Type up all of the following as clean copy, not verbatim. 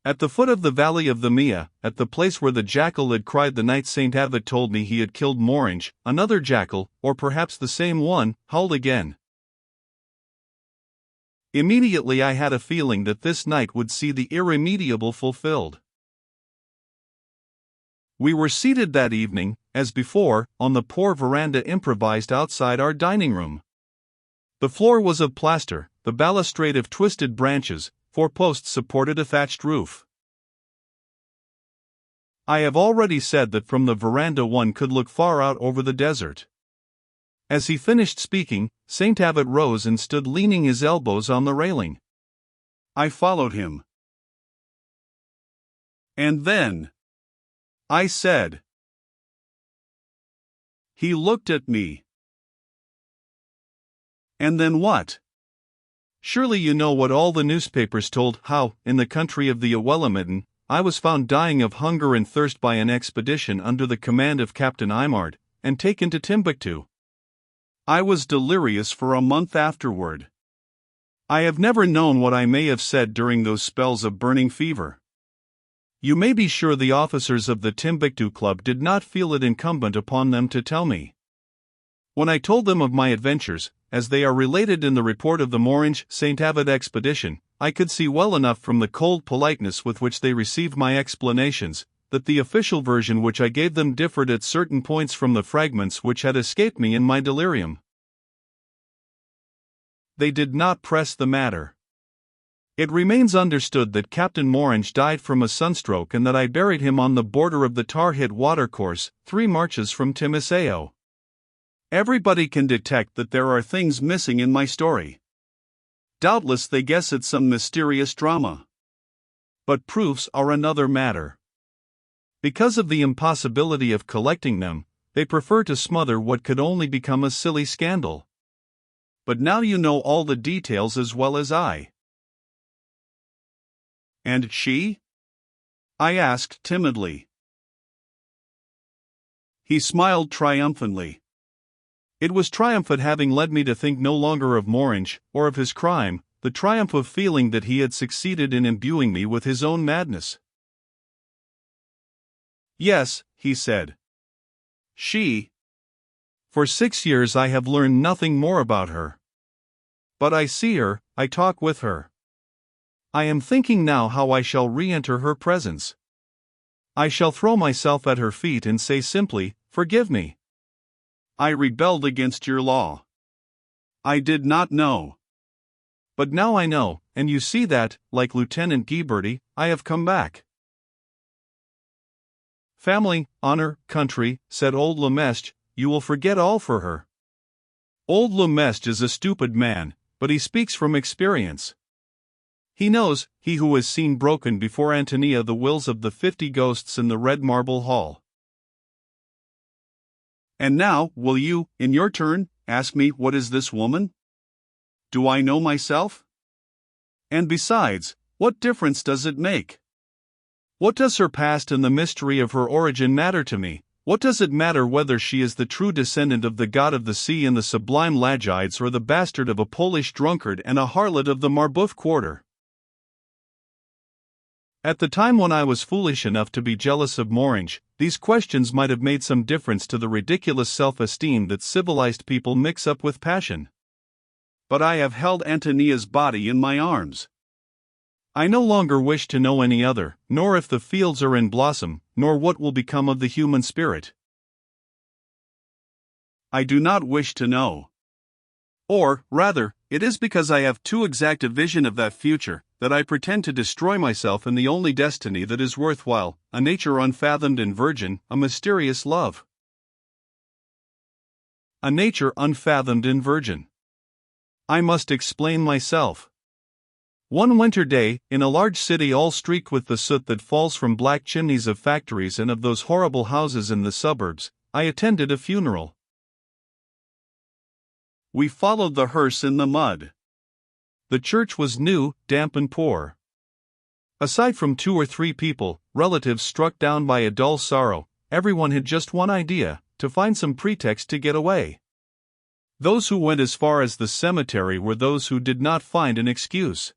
At the foot of the valley of the Mia, at the place where the jackal had cried the night Saint Avid told me he had killed Morange, another jackal, or perhaps the same one, howled again. Immediately I had a feeling that this night would see the irremediable fulfilled. We were seated that evening, as before, on the poor veranda improvised outside our dining room. The floor was of plaster, the balustrade of twisted branches, 4 posts supported a thatched roof. I have already said that from the veranda one could look far out over the desert. As he finished speaking, Saint Avid rose and stood leaning his elbows on the railing. I followed him. "And then?" I said. He looked at me. "And then what?" "Surely you know what all the newspapers told, how, in the country of the Awellamidden, I was found dying of hunger and thirst by an expedition under the command of Captain Imard, and taken to Timbuktu. I was delirious for a month afterward. I have never known what I may have said during those spells of burning fever. You may be sure the officers of the Timbuktu Club did not feel it incumbent upon them to tell me. When I told them of my adventures, as they are related in the report of the Morange St. Avid expedition, I could see well enough from the cold politeness with which they received my explanations, that the official version which I gave them differed at certain points from the fragments which had escaped me in my delirium. They did not press the matter. It remains understood that Captain Morange died from a sunstroke and that I buried him on the border of the tar-hit watercourse, 3 marches from Timiseo. Everybody can detect that there are things missing in my story. Doubtless they guess at some mysterious drama. But proofs are another matter. Because of the impossibility of collecting them, they prefer to smother what could only become a silly scandal. But now you know all the details as well as I. "And she?" I asked timidly. He smiled triumphantly. It was triumph at having led me to think no longer of Morange, or of his crime, the triumph of feeling that he had succeeded in imbuing me with his own madness. "Yes," he said. "She. For 6 years I have learned nothing more about her. But I see her, I talk with her. I am thinking now how I shall re-enter her presence. I shall throw myself at her feet and say simply, 'Forgive me. I rebelled against your law. I did not know. But now I know, and you see that, like Lieutenant Ghiberti, I have come back.' Family, honor, country," said old Lemestre, "you will forget all for her." Old Lemestre is a stupid man, but he speaks from experience. He knows, he who has seen broken before Antonia the wills of the 50 ghosts in the red marble hall. "And now, will you, in your turn, ask me what is this woman? Do I know myself? And besides, what difference does it make? What does her past and the mystery of her origin matter to me? What does it matter whether she is the true descendant of the god of the sea and the sublime Lagides or the bastard of a Polish drunkard and a harlot of the Marboeuf quarter? At the time when I was foolish enough to be jealous of Morange, these questions might have made some difference to the ridiculous self-esteem that civilized people mix up with passion. But I have held Antonia's body in my arms. I no longer wish to know any other, nor if the fields are in blossom, nor what will become of the human spirit. I do not wish to know. Or, rather, it is because I have too exact a vision of that future, that I pretend to destroy myself in the only destiny that is worthwhile, a nature unfathomed and virgin, a mysterious love. A nature unfathomed and virgin. I must explain myself. One winter day, in a large city all streaked with the soot that falls from black chimneys of factories and of those horrible houses in the suburbs, I attended a funeral. We followed the hearse in the mud. The church was new, damp and poor. Aside from 2 or 3 people, relatives struck down by a dull sorrow, everyone had just one idea, to find some pretext to get away. Those who went as far as the cemetery were those who did not find an excuse.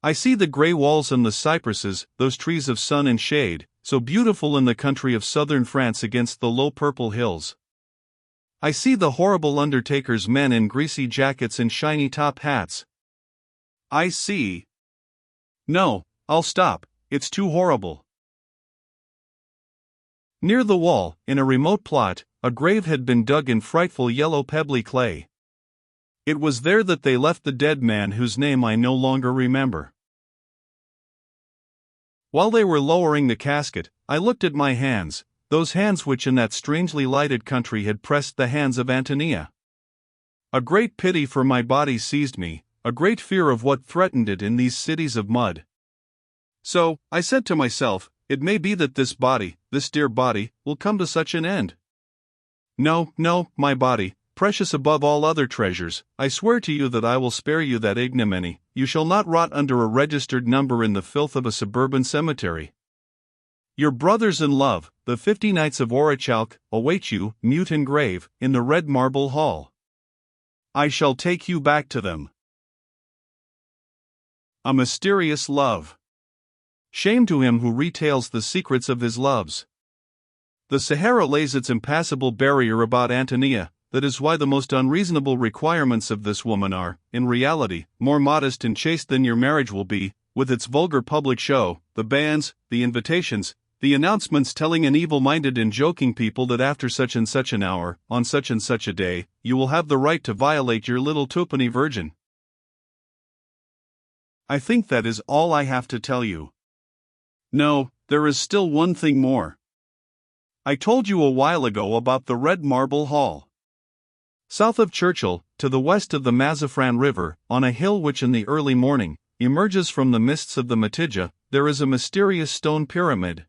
I see the grey walls and the cypresses, those trees of sun and shade, so beautiful in the country of southern France against the low purple hills. I see the horrible undertaker's men in greasy jackets and shiny top hats. I see. No, I'll stop, it's too horrible. Near the wall, in a remote plot, a grave had been dug in frightful yellow pebbly clay. It was there that they left the dead man whose name I no longer remember. While they were lowering the casket, I looked at my hands, those hands which in that strangely lighted country had pressed the hands of Antonia. A great pity for my body seized me, a great fear of what threatened it in these cities of mud. So, I said to myself, it may be that this body, this dear body, will come to such an end. No, no, my body, precious above all other treasures, I swear to you that I will spare you that ignominy. You shall not rot under a registered number in the filth of a suburban cemetery. Your brothers in love, the 50 Knights of Orichalk, await you, mute and grave, in the red marble hall. I shall take you back to them. A mysterious love. Shame to him who retails the secrets of his loves. The Sahara lays its impassable barrier about Antonia. That is why the most unreasonable requirements of this woman are, in reality, more modest and chaste than your marriage will be, with its vulgar public show, the banns, the invitations, the announcements telling an evil-minded and joking people that after such and such an hour, on such and such a day, you will have the right to violate your little twopenny virgin. I think that is all I have to tell you. No, there is still one thing more. I told you a while ago about the Red Marble Hall. South of Churchill, to the west of the Mazafran River, on a hill which in the early morning emerges from the mists of the Matija, there is a mysterious stone pyramid.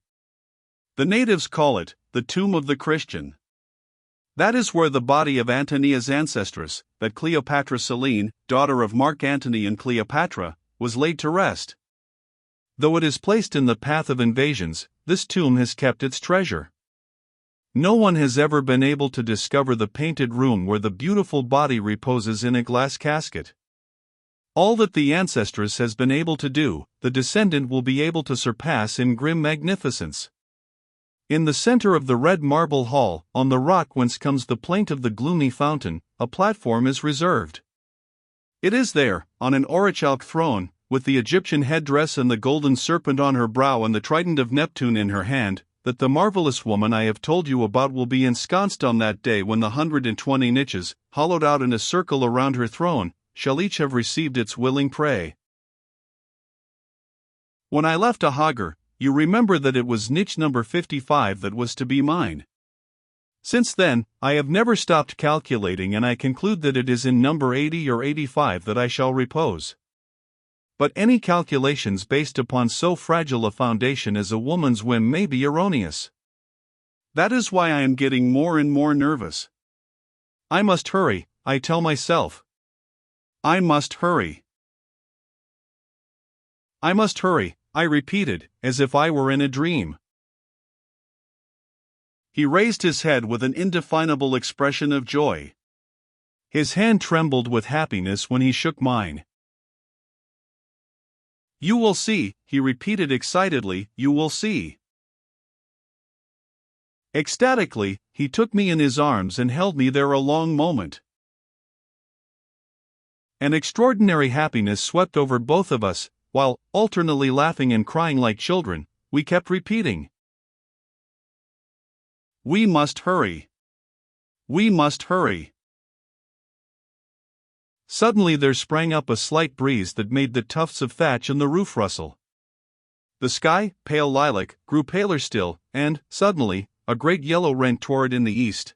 The natives call it the Tomb of the Christian. That is where the body of Antonia's ancestress, that Cleopatra Selene, daughter of Mark Antony and Cleopatra, was laid to rest. Though it is placed in the path of invasions, this tomb has kept its treasure. No one has ever been able to discover the painted room where the beautiful body reposes in a glass casket. All that the ancestress has been able to do, the descendant will be able to surpass in grim magnificence. In the center of the red marble hall, on the rock whence comes the plaint of the gloomy fountain, a platform is reserved. It is there, on an orichalk throne, with the Egyptian headdress and the golden serpent on her brow and the trident of Neptune in her hand, that the marvelous woman I have told you about will be ensconced on that day when the 120 niches, hollowed out in a circle around her throne, shall each have received its willing prey. When I left Ahagar, you remember that it was niche number 55 that was to be mine. Since then, I have never stopped calculating, and I conclude that it is in number 80 or 85 that I shall repose. But any calculations based upon so fragile a foundation as a woman's whim may be erroneous. That is why I am getting more and more nervous. I must hurry, I tell myself. I must hurry. I must hurry, I repeated, as if I were in a dream. He raised his head with an indefinable expression of joy. His hand trembled with happiness when he shook mine. You will see, he repeated excitedly, you will see. Ecstatically, he took me in his arms and held me there a long moment. An extraordinary happiness swept over both of us, while, alternately laughing and crying like children, we kept repeating, "We must hurry. We must hurry." Suddenly there sprang up a slight breeze that made the tufts of thatch in the roof rustle. The sky, pale lilac, grew paler still, and, suddenly, a great yellow rent tore it in the east.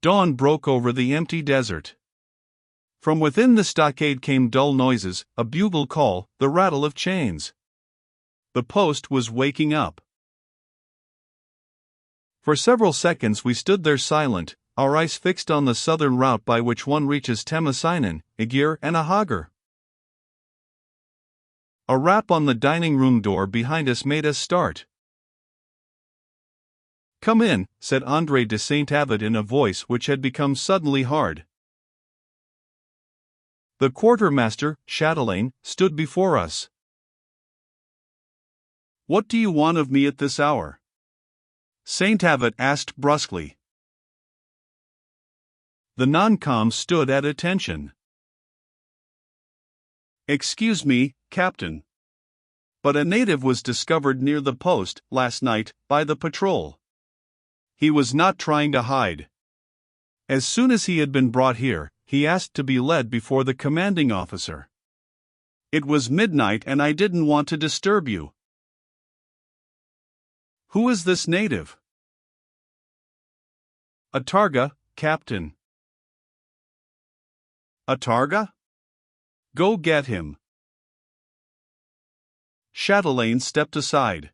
Dawn broke over the empty desert. From within the stockade came dull noises, a bugle call, the rattle of chains. The post was waking up. For several seconds we stood there silent, our eyes fixed on the southern route by which one reaches Temesinen, Igir, and Ahagar. A rap on the dining room door behind us made us start. "Come in," said André de Saint-Avid in a voice which had become suddenly hard. The quartermaster, Chatelaine, stood before us. "What do you want of me at this hour?" Saint Avat asked brusquely. The non-com stood at attention. "Excuse me, Captain. But a native was discovered near the post, last night, by the patrol. He was not trying to hide. As soon as he had been brought here, he asked to be led before the commanding officer. It was midnight and I didn't want to disturb you." "Who is this native?" "A Targa, Captain." "A Targa? Go get him." Chatelaine stepped aside.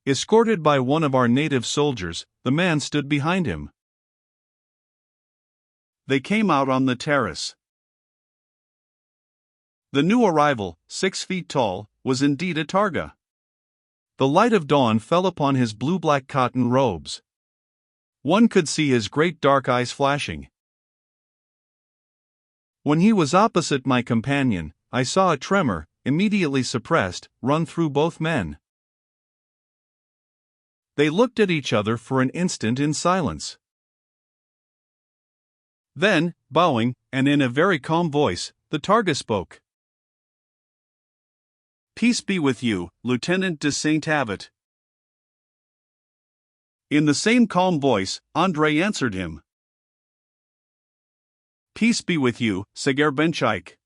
Escorted by one of our native soldiers, the man stood behind him. They came out on the terrace. The new arrival, 6 feet tall, was indeed a Targa. The light of dawn fell upon his blue-black cotton robes. One could see his great dark eyes flashing. When he was opposite my companion, I saw a tremor, immediately suppressed, run through both men. They looked at each other for an instant in silence. Then, bowing, and in a very calm voice, the Targa spoke. "Peace be with you, Lieutenant de Saint Avat." In the same calm voice, André answered him. "Peace be with you, Pierre Benoit."